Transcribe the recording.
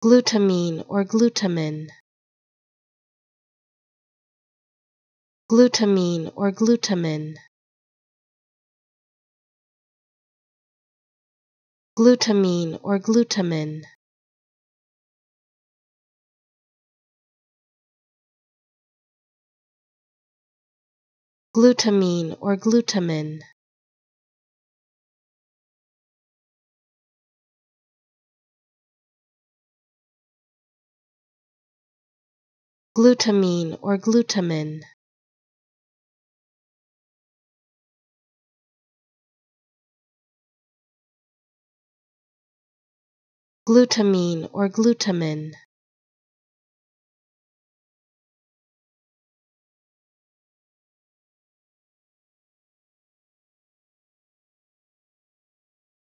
glutamine or glutamine, glutamine or glutamine, glutamine or glutamine, glutamine or glutamine, glutamine or glutamine, glutamine or glutamine,